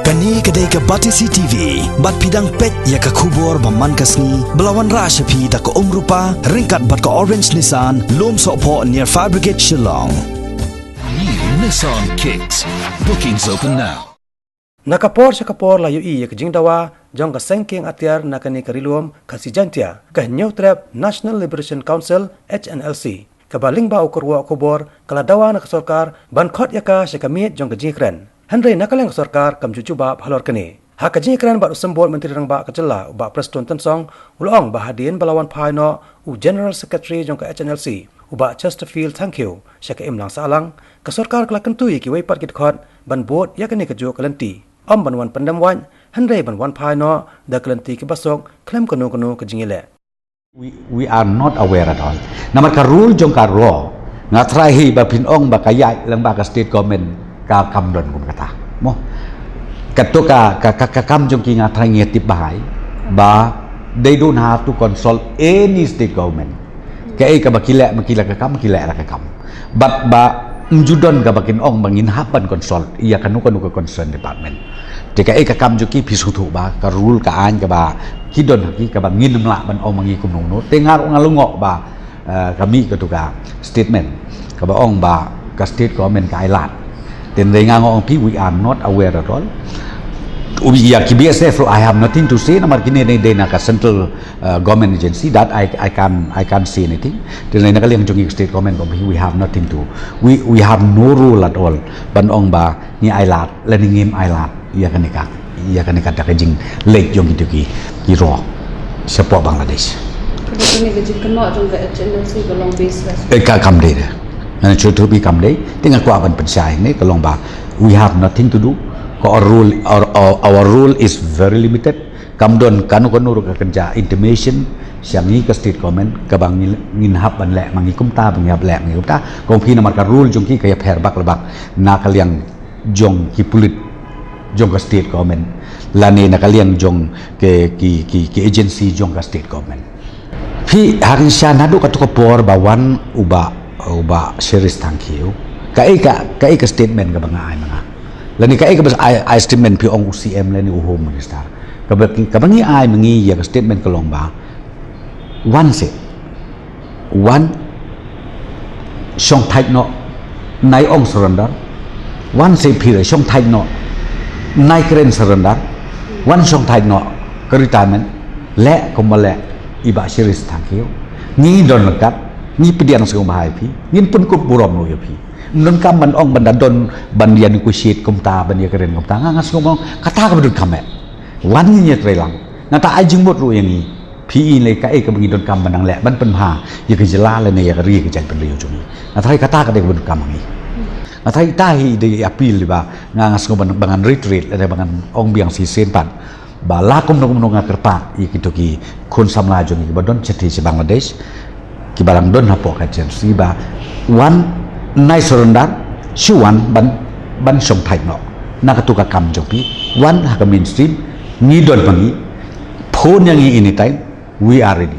Kani kedai ke Batisi TV, bat pidang pet ya ke kubur baman kasni, belawan rasyapi tak ke rupa, ringkat bat ke Orange Nissan, lom sokpo near Fire Brigade Shillong. New Nissan Kicks. Bookings open now. Nakapor sa kapor layu iya ke jingdawa, jong ka sengking atiar nakani karilum kasi jantia, ka New Trap National Liberation Council HNLC. Kabaling ba ukurwa kubor, kaladawa na kasorkar, bankot yaka siya kamit jong ka jingkren. Henry nakalang kasorkar kam jujuba halor kani. Hak ka jingkren ba usembol menteri rang ba kacela, ba Preston Tensong, ulong ba hadin balawan paino, u General Secretary jong ka HNLC, uba Chesterfield thank you, siya ka imlang sa alang, kasorkar kalakantui ki waypat kitkot, ban bot yakani kajo kalanti. Banwan pandamwan, Henry banwan paino, da kalanti ki basok, klem kanu ke jingile. We are not aware at all. Namat ka rule jong ka raw, nga trahi ba pinong ba kaya lang ba ka state government ka kamdon kung kata mo. Kato ka kam jong ki nga trahi ngetip bahay, ba they don't have to consult any state government. Kaya ka makila ka kam, makila ra ka kam. But ba njudon ka bakin ong manginhapan consult iya kanu ka concern department. Jika ka kam juki pisutu ba ka rule ka an ka ba kidon haki ka ba nginmla ban ong mangi kumno tengar ngalungok ba kami ketuka statement ka ba ong ba ka state government ka ilat then ngangong pi we are not aware at all. Ubi ya ki BSF I have nothing to say namar kini de na ka central government agency that I can't say anything. Then na kaliang jong state government we have nothing to we have no rule at all ban ong ba ni ilat la ni ngim ilat iya kanika takajing lake jong itu ki ro sepo Bangladesh. Ini gaji kena jong ke HNLC belong base. Ka kam de na chutu bi kam de tinga ko aban pensai ni kalong ba we have nothing to do. Our rule is very limited. Kamdon kanu ka kerja intimation siangi ke state government ka bang nginhap ban lek mangi kumta bang yap lek ngi kumta kong pi namar ka rule jong ki kaya pher bak lebak na kaliang jong ki pulit jong ka state government lani na kaliang jong ki agency jong ka state government pi harin siya nadu ka tukapor bawan uba series tangkiu kai ka statement ka bang ay mga lani kai ka bas ay statement pi ong UCM lani home minister ka bangi ay mangi ya ka statement ka long ba one song thai no nai ong surrender one say pi song thai no nai keren surrender one song thai no ka retirement le ko male iba series thank you ni don lakat ni pedian sung bahai pi nin pun kup burom no ya pi non kam ban ong ban don ban yan ku shit kum ta ban ya keren kum ta ngas ngomong kata ka bedut kame wan ni nyet relang ngata ajing bot ru yang ni pi le ka ka bangi don kam ban le ban pen ha ya ke jela le ne ya ri ke jan pen le jumi ngata kata ka de bedut kam ngi ngata tahi de apil ba ngas ngomong bangan retreat le bangan ong biang si sen pan ba la kum no ngakerpa ikitu ki kun samla jong ki badon cheti si Bangladesh ki barang don hapo ka chen si ba one nai surrender shuan ban song thai no nakatuka kam jopi one haka mainstream ni don bangi phone yang ini time we are ready.